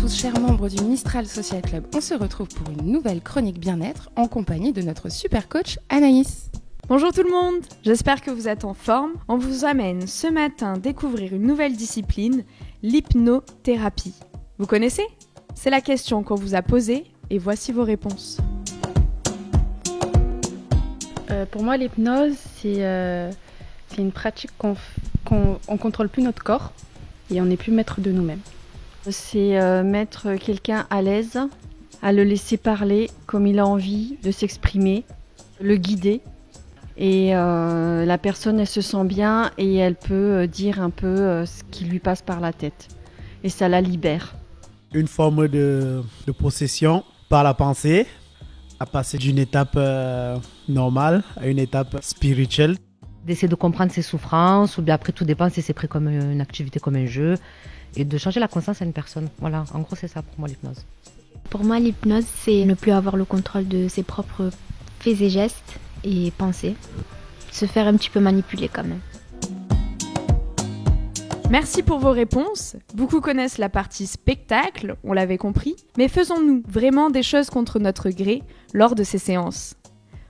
tous, chers membres du Mistral Social Club. On se retrouve pour une nouvelle chronique bien-être en compagnie de notre super coach Anaïs. Bonjour tout le monde, j'espère que vous êtes en forme. On vous amène ce matin découvrir une nouvelle discipline, l'hypnothérapie. Vous connaissez ? C'est la question qu'on vous a posée et voici vos réponses. Pour moi, l'hypnose, c'est une pratique qu'on ne contrôle plus notre corps et on n'est plus maître de nous-mêmes. C'est mettre quelqu'un à l'aise, à le laisser parler comme il a envie de s'exprimer, le guider. Et la personne, elle se sent bien et elle peut dire un peu ce qui lui passe par la tête. Et ça la libère. Une forme de possession par la pensée, à passer d'une étape normale à une étape spirituelle. D'essayer de comprendre ses souffrances, ou bien après tout dépend si c'est pris comme une activité, comme un jeu, et de changer la conscience à une personne. Voilà, en gros c'est ça pour moi l'hypnose. Pour moi l'hypnose c'est ne plus avoir le contrôle de ses propres faits et gestes et pensées. Se faire un petit peu manipuler quand même. Merci pour vos réponses. Beaucoup connaissent la partie spectacle, on l'avait compris, mais faisons-nous vraiment des choses contre notre gré lors de ces séances ?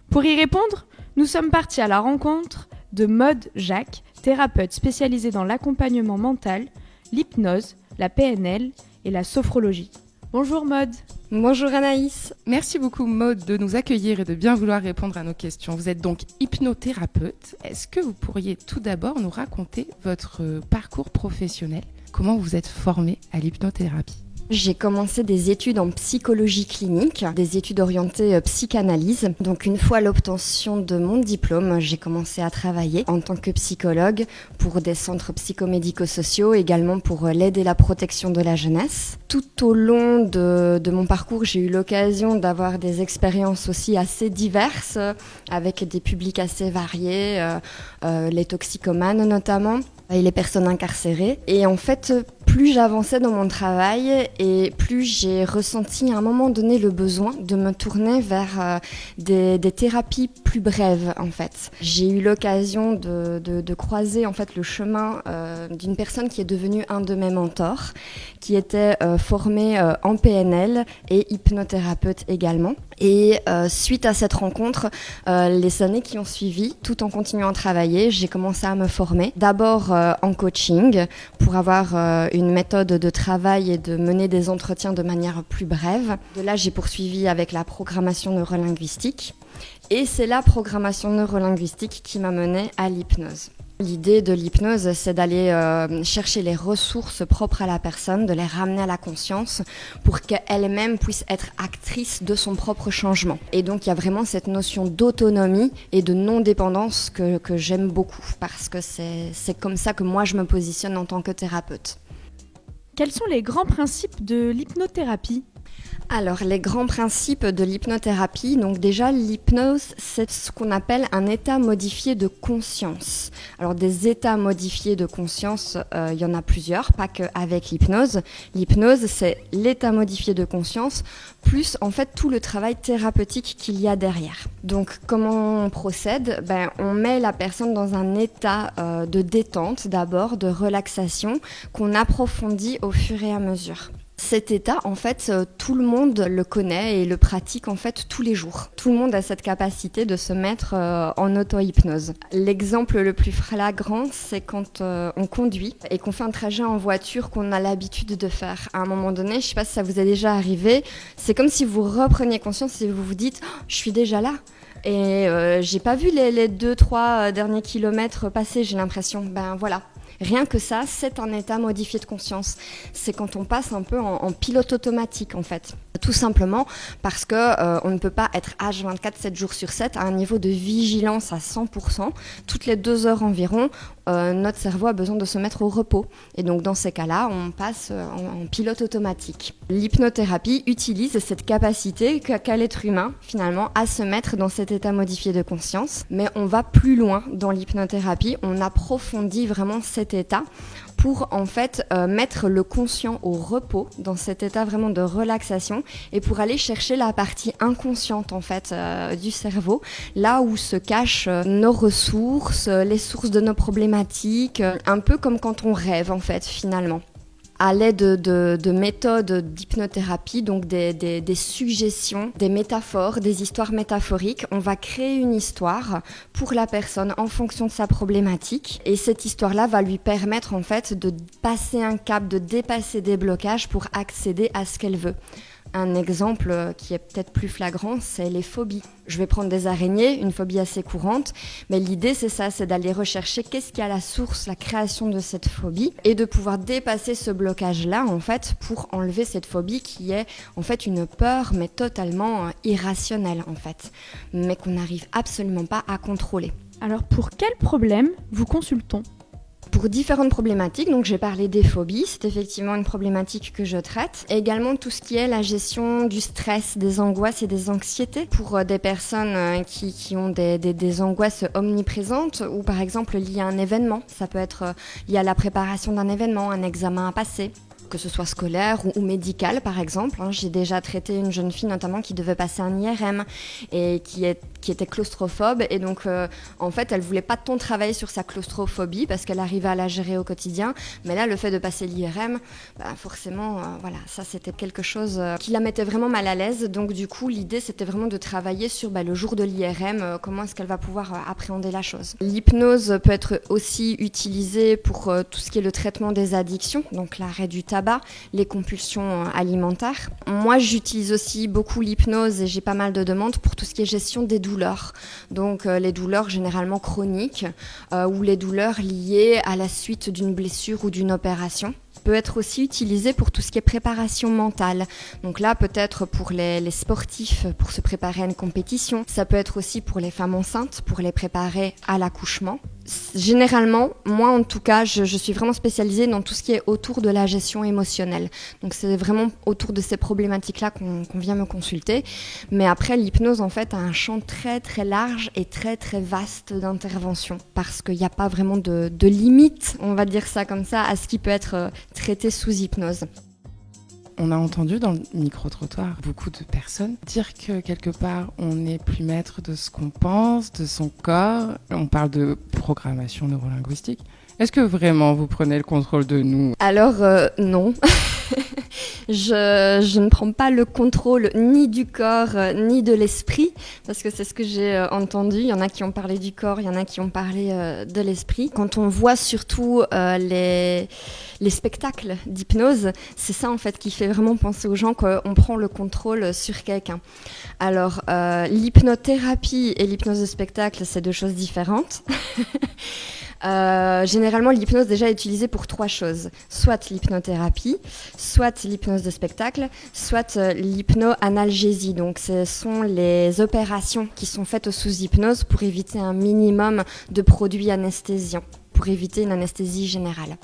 Pour y répondre, nous sommes partis à la rencontre de Maud Jacques, thérapeute spécialisée dans l'accompagnement mental, l'hypnose, la PNL et la sophrologie. Bonjour Maud. Bonjour Anaïs. Merci beaucoup Maud de nous accueillir et de bien vouloir répondre à nos questions. Vous êtes donc hypnothérapeute. Est-ce que vous pourriez tout d'abord nous raconter votre parcours professionnel ? Comment vous êtes formée à l'hypnothérapie ? J'ai commencé des études en psychologie clinique, des études orientées psychanalyse. Donc une fois l'obtention de mon diplôme, j'ai commencé à travailler en tant que psychologue pour des centres psychomédico-sociaux, également pour l'aide et la protection de la jeunesse. Tout au long de mon parcours, j'ai eu l'occasion d'avoir des expériences aussi assez diverses, avec des publics assez variés, les toxicomanes notamment, et les personnes incarcérées. Et en fait, plus j'avançais dans mon travail et plus j'ai ressenti à un moment donné le besoin de me tourner vers des thérapies plus brèves en fait. J'ai eu l'occasion de croiser en fait le chemin d'une personne qui est devenue un de mes mentors, qui était formé en PNL et hypnothérapeute également. Et suite à cette rencontre, les années qui ont suivi, tout en continuant à travailler, j'ai commencé à me former. D'abord en coaching pour avoir une méthode de travail et de mener des entretiens de manière plus brève. De là, j'ai poursuivi avec la programmation neurolinguistique. Et c'est la programmation neurolinguistique qui m'a menée à l'hypnose. L'idée de l'hypnose, c'est d'aller chercher les ressources propres à la personne, de les ramener à la conscience pour qu'elle-même puisse être actrice de son propre changement. Et donc, il y a vraiment cette notion d'autonomie et de non-dépendance que j'aime beaucoup parce que c'est comme ça que moi, je me positionne en tant que thérapeute. Quels sont les grands principes de l'hypnothérapie ? Alors, les grands principes de l'hypnothérapie, donc déjà l'hypnose, c'est ce qu'on appelle un état modifié de conscience. Alors, des états modifiés de conscience, il y en a plusieurs, pas qu'avec l'hypnose. L'hypnose, c'est l'état modifié de conscience, plus en fait tout le travail thérapeutique qu'il y a derrière. Donc, comment on procède ? On met la personne dans un état de détente d'abord, de relaxation, qu'on approfondit au fur et à mesure. Cet état, en fait, tout le monde le connaît et le pratique en fait tous les jours. Tout le monde a cette capacité de se mettre en auto-hypnose. L'exemple le plus flagrant, c'est quand on conduit et qu'on fait un trajet en voiture qu'on a l'habitude de faire. À un moment donné, je ne sais pas si ça vous est déjà arrivé, c'est comme si vous repreniez conscience et vous vous dites « je suis déjà là ». Et j'ai pas vu les 2-3 derniers kilomètres passer, j'ai l'impression. Voilà. Rien que ça, c'est un état modifié de conscience. C'est quand on passe un peu en pilote automatique en fait. Tout simplement parce que on ne peut pas être H24, 7 jours sur 7 à un niveau de vigilance à 100%. Toutes les 2 heures environ, notre cerveau a besoin de se mettre au repos. Et donc dans ces cas-là, on passe en pilote automatique. L'hypnothérapie utilise cette capacité qu'a l'être humain finalement à se mettre dans cet état modifié de conscience. Mais on va plus loin dans l'hypnothérapie, on approfondit vraiment cet état pour en fait mettre le conscient au repos dans cet état vraiment de relaxation et pour aller chercher la partie inconsciente en fait du cerveau, là où se cachent nos ressources, les sources de nos problématiques, un peu comme quand on rêve en fait finalement. à l'aide de méthodes d'hypnothérapie, donc des suggestions, des métaphores, des histoires métaphoriques. On va créer une histoire pour la personne en fonction de sa problématique. Et cette histoire-là va lui permettre en fait de passer un cap, de dépasser des blocages pour accéder à ce qu'elle veut. Un exemple qui est peut-être plus flagrant, c'est les phobies. Je vais prendre des araignées, une phobie assez courante, mais l'idée c'est ça, c'est d'aller rechercher qu'est-ce qui est à la source, la création de cette phobie, et de pouvoir dépasser ce blocage-là en fait pour enlever cette phobie qui est en fait une peur mais totalement irrationnelle en fait, mais qu'on n'arrive absolument pas à contrôler. Alors pour quel problème vous consultons ? Pour différentes problématiques, donc j'ai parlé des phobies, c'est effectivement une problématique que je traite. Et également tout ce qui est la gestion du stress, des angoisses et des anxiétés pour des personnes qui ont des angoisses omniprésentes ou par exemple liées à un événement. Ça peut être lié à la préparation d'un événement, un examen à passer, que ce soit scolaire ou médical par exemple. J'ai déjà traité une jeune fille notamment qui devait passer un IRM et qui était claustrophobe et donc en fait elle voulait pas tant travailler sur sa claustrophobie parce qu'elle arrivait à la gérer au quotidien, mais là le fait de passer l'IRM, forcément voilà, ça c'était quelque chose qui la mettait vraiment mal à l'aise. Donc du coup l'idée c'était vraiment de travailler sur le jour de l'IRM, comment est-ce qu'elle va pouvoir appréhender la chose. L'hypnose peut être aussi utilisée pour tout ce qui est le traitement des addictions, donc l'arrêt du tabac, les compulsions alimentaires. Moi j'utilise aussi beaucoup l'hypnose et j'ai pas mal de demandes pour tout ce qui est gestion des douleurs. Donc les douleurs généralement chroniques ou les douleurs liées à la suite d'une blessure ou d'une opération. Peut être aussi utilisé pour tout ce qui est préparation mentale. Donc là, peut-être pour les sportifs, pour se préparer à une compétition. Ça peut être aussi pour les femmes enceintes, pour les préparer à l'accouchement. Généralement, moi en tout cas, je suis vraiment spécialisée dans tout ce qui est autour de la gestion émotionnelle. Donc c'est vraiment autour de ces problématiques-là qu'on vient me consulter. Mais après, l'hypnose en fait a un champ très très large et très très vaste d'intervention. Parce qu'il n'y a pas vraiment de limite, on va dire ça comme ça, à ce qui peut être traité sous hypnose. On a entendu dans le micro-trottoir beaucoup de personnes dire que quelque part on n'est plus maître de ce qu'on pense, de son corps. On parle de programmation neurolinguistique. Est-ce que vraiment vous prenez le contrôle de nous ? Alors non. Je ne prends pas le contrôle ni du corps ni de l'esprit, parce que c'est ce que j'ai entendu. Il y en a qui ont parlé du corps, il y en a qui ont parlé de l'esprit. Quand on voit surtout les spectacles d'hypnose, c'est ça en fait qui fait vraiment penser aux gens qu'on prend le contrôle sur quelqu'un. Alors l'hypnothérapie et l'hypnose de spectacle, c'est deux choses différentes. Généralement, l'hypnose déjà est utilisée pour trois choses. Soit l'hypnothérapie, soit l'hypnose de spectacle, soit l'hypnoanalgésie. Donc, ce sont les opérations qui sont faites sous hypnose pour éviter un minimum de produits anesthésiants, pour éviter une anesthésie générale.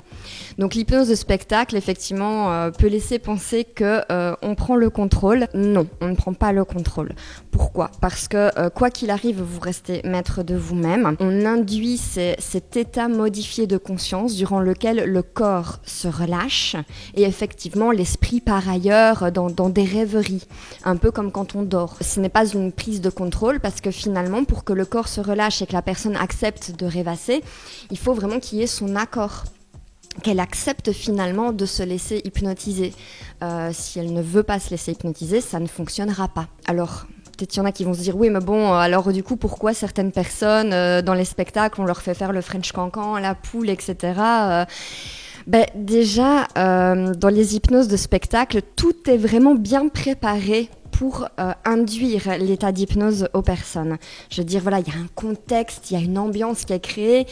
Donc l'hypnose de spectacle, effectivement, peut laisser penser qu'on prend le contrôle. Non, on ne prend pas le contrôle. Pourquoi ? Parce que quoi qu'il arrive, vous restez maître de vous-même. On induit cet état modifié de conscience durant lequel le corps se relâche et effectivement l'esprit par ailleurs dans des rêveries, un peu comme quand on dort. Ce n'est pas une prise de contrôle parce que finalement, pour que le corps se relâche et que la personne accepte de rêvasser, il faut vraiment qu'il y ait son accord, qu'elle accepte finalement de se laisser hypnotiser. Si elle ne veut pas se laisser hypnotiser, ça ne fonctionnera pas. Alors, peut-être qu'il y en a qui vont se dire, oui, mais bon, alors du coup, pourquoi certaines personnes, dans les spectacles, on leur fait faire le French cancan, la poule, etc. Déjà, dans les hypnoses de spectacle, tout est vraiment bien préparé pour induire l'état d'hypnose aux personnes. Je veux dire, voilà, il y a un contexte, il y a une ambiance qui est créée.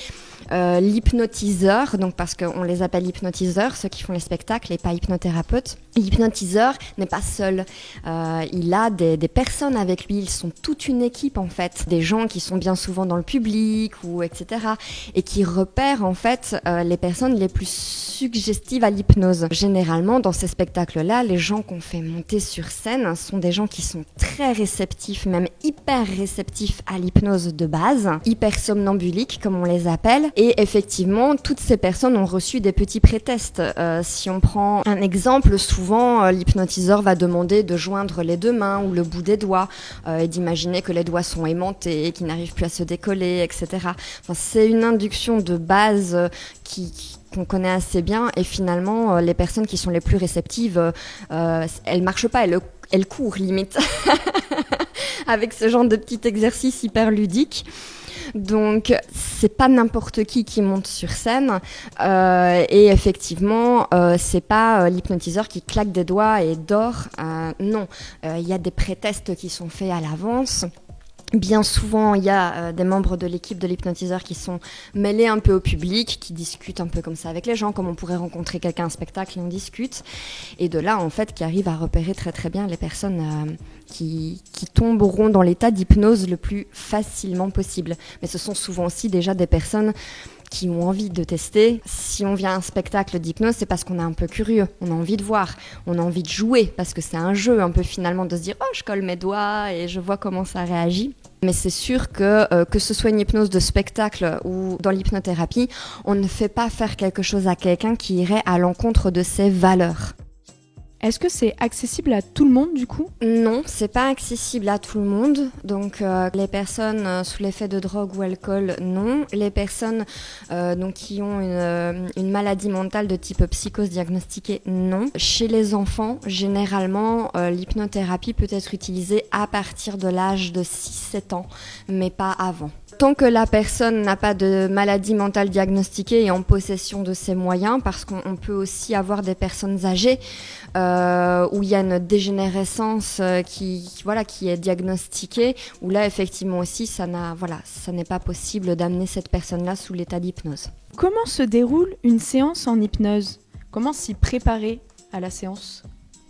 L'hypnotiseur, donc parce qu'on les appelle hypnotiseurs, ceux qui font les spectacles et pas hypnothérapeutes. L'hypnotiseur n'est pas seul. Il a des personnes avec lui. Ils sont toute une équipe en fait, des gens qui sont bien souvent dans le public ou etc. et qui repèrent en fait les personnes les plus suggestives à l'hypnose. Généralement, dans ces spectacles-là, les gens qu'on fait monter sur scène sont des gens qui sont très réceptifs, même hyper réceptifs à l'hypnose de base, hyper somnambuliques comme on les appelle. Et effectivement, toutes ces personnes ont reçu des petits pré-tests. Si on prend un exemple, souvent l'hypnotiseur va demander de joindre les 2 mains ou le bout des doigts et d'imaginer que les doigts sont aimantés, qu'ils n'arrivent plus à se décoller, etc. Enfin, c'est une induction de base qu'on connaît assez bien, et finalement les personnes qui sont les plus réceptives, elles marchent pas, elles courent limite avec ce genre de petit exercice hyper ludique. Donc c'est pas n'importe qui monte sur scène, et effectivement c'est pas l'hypnotiseur qui claque des doigts et dort, non, il y a des pré-tests qui sont faits à l'avance. Bien souvent, il y a des membres de l'équipe de l'hypnotiseur qui sont mêlés un peu au public, qui discutent un peu comme ça avec les gens, comme on pourrait rencontrer quelqu'un à un spectacle et on discute. Et de là, en fait, qui arrivent à repérer très très bien les personnes qui tomberont dans l'état d'hypnose le plus facilement possible. Mais ce sont souvent aussi déjà des personnes qui ont envie de tester. Si on vient à un spectacle d'hypnose, c'est parce qu'on est un peu curieux, on a envie de voir, on a envie de jouer, parce que c'est un jeu un peu finalement de se dire « Oh, je colle mes doigts et je vois comment ça réagit ». Mais c'est sûr que ce soit une hypnose de spectacle ou dans l'hypnothérapie, on ne fait pas faire quelque chose à quelqu'un qui irait à l'encontre de ses valeurs. Est-ce que c'est accessible à tout le monde du coup ? Non, c'est pas accessible à tout le monde. Donc les personnes sous l'effet de drogue ou alcool, non. Les personnes donc qui ont une maladie mentale de type psychose diagnostiquée, non. Chez les enfants, généralement, l'hypnothérapie peut être utilisée à partir de l'âge de 6-7 ans, mais pas avant. Tant que la personne n'a pas de maladie mentale diagnostiquée et en possession de ses moyens, parce qu'on peut aussi avoir des personnes âgées où il y a une dégénérescence qui est diagnostiquée, où là effectivement aussi ça n'est pas possible d'amener cette personne-là sous l'état d'hypnose. Comment se déroule une séance en hypnose ? Comment s'y préparer à la séance ?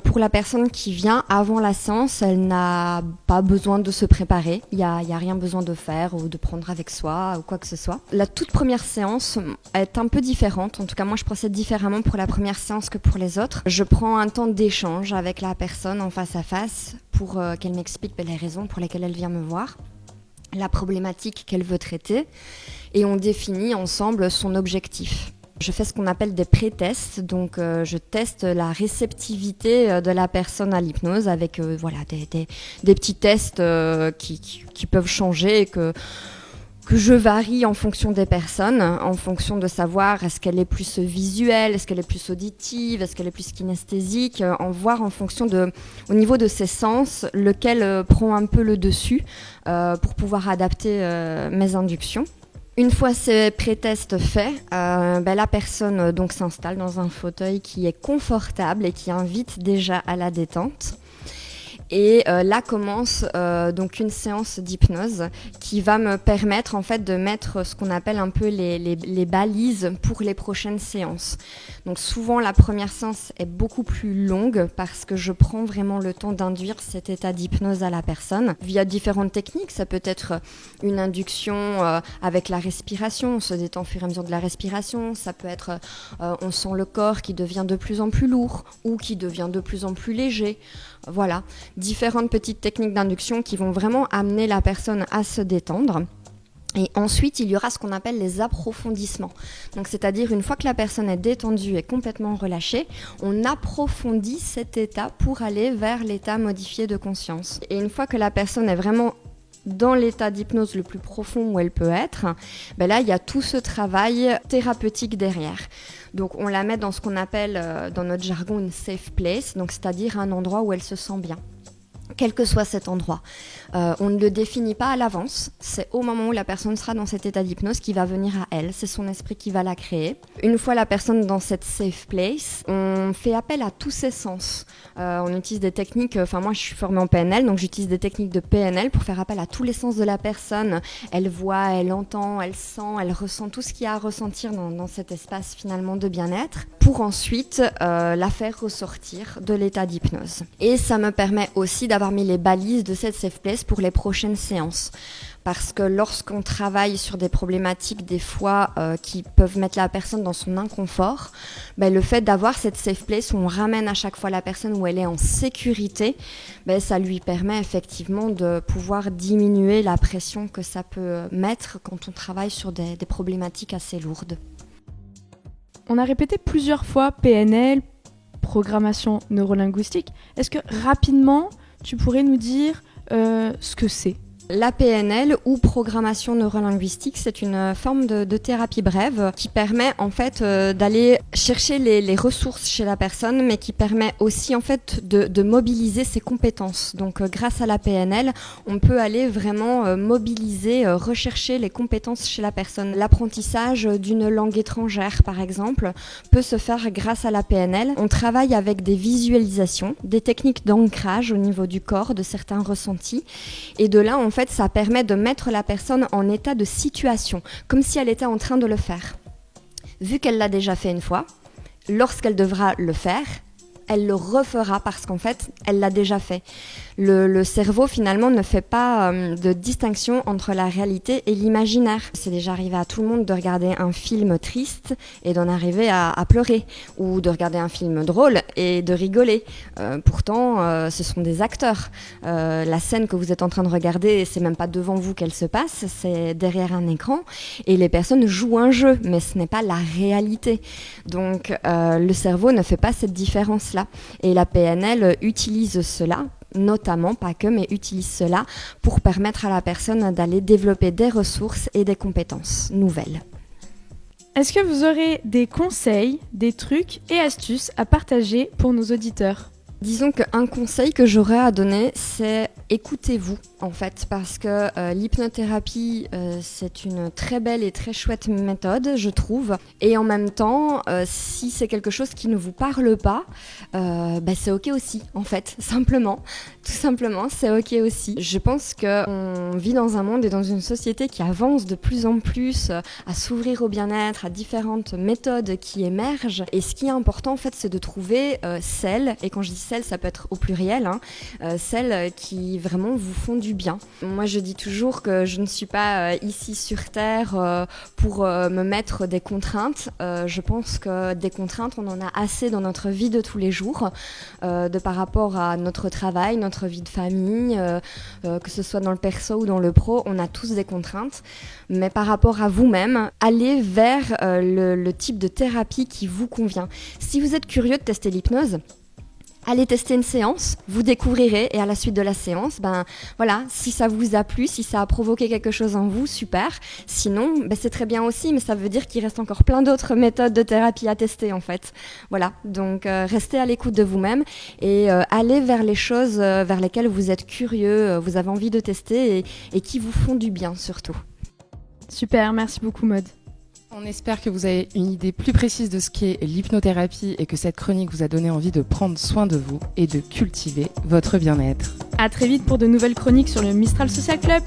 Pour la personne qui vient avant la séance, elle n'a pas besoin de se préparer. Il n'y a rien besoin de faire ou de prendre avec soi ou quoi que ce soit. La toute première séance est un peu différente. En tout cas, moi, je procède différemment pour la première séance que pour les autres. Je prends un temps d'échange avec la personne en face à face pour qu'elle m'explique les raisons pour lesquelles elle vient me voir, la problématique qu'elle veut traiter, et on définit ensemble son objectif. Je fais ce qu'on appelle des pré-tests, donc je teste la réceptivité de la personne à l'hypnose avec des petits tests qui peuvent changer et que je varie en fonction des personnes, en fonction de savoir est-ce qu'elle est plus visuelle, est-ce qu'elle est plus auditive, est-ce qu'elle est plus kinesthésique, voir en fonction au niveau de ses sens, lequel prend un peu le dessus pour pouvoir adapter mes inductions. Une fois ces pré-tests faits, la personne donc s'installe dans un fauteuil qui est confortable et qui invite déjà à la détente. Et là commence donc une séance d'hypnose qui va me permettre en fait de mettre ce qu'on appelle un peu les balises pour les prochaines séances. Donc souvent la première séance est beaucoup plus longue parce que je prends vraiment le temps d'induire cet état d'hypnose à la personne via différentes techniques. Ça peut être une induction avec la respiration, on se détend au fur et à mesure de la respiration. Ça peut être on sent le corps qui devient de plus en plus lourd ou qui devient de plus en plus léger. Voilà, différentes petites techniques d'induction qui vont vraiment amener la personne à se détendre. Et ensuite, il y aura ce qu'on appelle les approfondissements. Donc, c'est-à-dire, une fois que la personne est détendue et complètement relâchée, on approfondit cet état pour aller vers l'état modifié de conscience. Et une fois que la personne est vraiment dans l'état d'hypnose le plus profond où elle peut être, là, il y a tout ce travail thérapeutique derrière. Donc, on la met dans ce qu'on appelle, dans notre jargon, une safe place, donc c'est-à-dire un endroit où elle se sent bien. Quel que soit cet endroit. On ne le définit pas à l'avance, c'est au moment où la personne sera dans cet état d'hypnose qui va venir à elle, c'est son esprit qui va la créer. Une fois la personne dans cette safe place, on fait appel à tous ses sens. On utilise des techniques, moi je suis formée en PNL, donc j'utilise des techniques de PNL pour faire appel à tous les sens de la personne. Elle voit, elle entend, elle sent, elle ressent tout ce qu'il y a à ressentir dans cet espace finalement de bien-être, pour ensuite la faire ressortir de l'état d'hypnose. Et ça me permet aussi d'avoir avoir mis les balises de cette safe place pour les prochaines séances. Parce que lorsqu'on travaille sur des problématiques des fois qui peuvent mettre la personne dans son inconfort, le fait d'avoir cette safe place où on ramène à chaque fois la personne où elle est en sécurité, ça lui permet effectivement de pouvoir diminuer la pression que ça peut mettre quand on travaille sur des problématiques assez lourdes. On a répété plusieurs fois PNL, programmation neurolinguistique. Est-ce que rapidement, tu pourrais nous dire ce que c'est ? La PNL ou programmation neurolinguistique, c'est une forme de thérapie brève qui permet en fait d'aller chercher les ressources chez la personne, mais qui permet aussi en fait de mobiliser ses compétences. Donc grâce à la PNL, on peut aller vraiment mobiliser, rechercher les compétences chez la personne. L'apprentissage d'une langue étrangère, par exemple, peut se faire grâce à la PNL. On travaille avec des visualisations, des techniques d'ancrage au niveau du corps, de certains ressentis, et de là, en fait, ça permet de mettre la personne en état de situation, comme si elle était en train de le faire. Vu qu'elle l'a déjà fait une fois, lorsqu'elle devra le faire, elle le refera parce qu'en fait, elle l'a déjà fait. Le cerveau, finalement, ne fait pas de distinction entre la réalité et l'imaginaire. C'est déjà arrivé à tout le monde de regarder un film triste et d'en arriver à pleurer, ou de regarder un film drôle et de rigoler. Pourtant, ce sont des acteurs. La scène que vous êtes en train de regarder, c'est même pas devant vous qu'elle se passe, c'est derrière un écran, et les personnes jouent un jeu, mais ce n'est pas la réalité. Donc, le cerveau ne fait pas cette différence-là. Et la PNL utilise cela, notamment, pas que, mais utilise cela pour permettre à la personne d'aller développer des ressources et des compétences nouvelles. Est-ce que vous aurez des conseils, des trucs et astuces à partager pour nos auditeurs ? Disons qu'un conseil que j'aurais à donner, c'est écoutez-vous en fait, parce que l'hypnothérapie, c'est une très belle et très chouette méthode, je trouve. Et en même temps, si c'est quelque chose qui ne vous parle pas, c'est ok aussi, en fait, simplement. Tout simplement, c'est ok aussi. Je pense qu'on vit dans un monde et dans une société qui avance de plus en plus à s'ouvrir au bien-être, à différentes méthodes qui émergent. Et ce qui est important, en fait, c'est de trouver celles, et quand je dis celles, ça peut être au pluriel, celles qui vraiment vous font du bien. Moi, je dis toujours que je ne suis pas ici sur Terre pour me mettre des contraintes. Je pense que des contraintes, on en a assez dans notre vie de tous les jours, par rapport à notre travail, notre vie de famille, que ce soit dans le perso ou dans le pro, on a tous des contraintes. Mais par rapport à vous-même, allez vers le type de thérapie qui vous convient. Si vous êtes curieux de tester l'hypnose, allez tester une séance, vous découvrirez, et à la suite de la séance, si ça vous a plu, si ça a provoqué quelque chose en vous, super. Sinon, c'est très bien aussi, mais ça veut dire qu'il reste encore plein d'autres méthodes de thérapie à tester en fait. Voilà, donc restez à l'écoute de vous-même et allez vers les choses vers lesquelles vous êtes curieux, vous avez envie de tester et qui vous font du bien surtout. Super, merci beaucoup Maud. On espère que vous avez une idée plus précise de ce qu'est l'hypnothérapie et que cette chronique vous a donné envie de prendre soin de vous et de cultiver votre bien-être. À très vite pour de nouvelles chroniques sur le Mistral Social Club.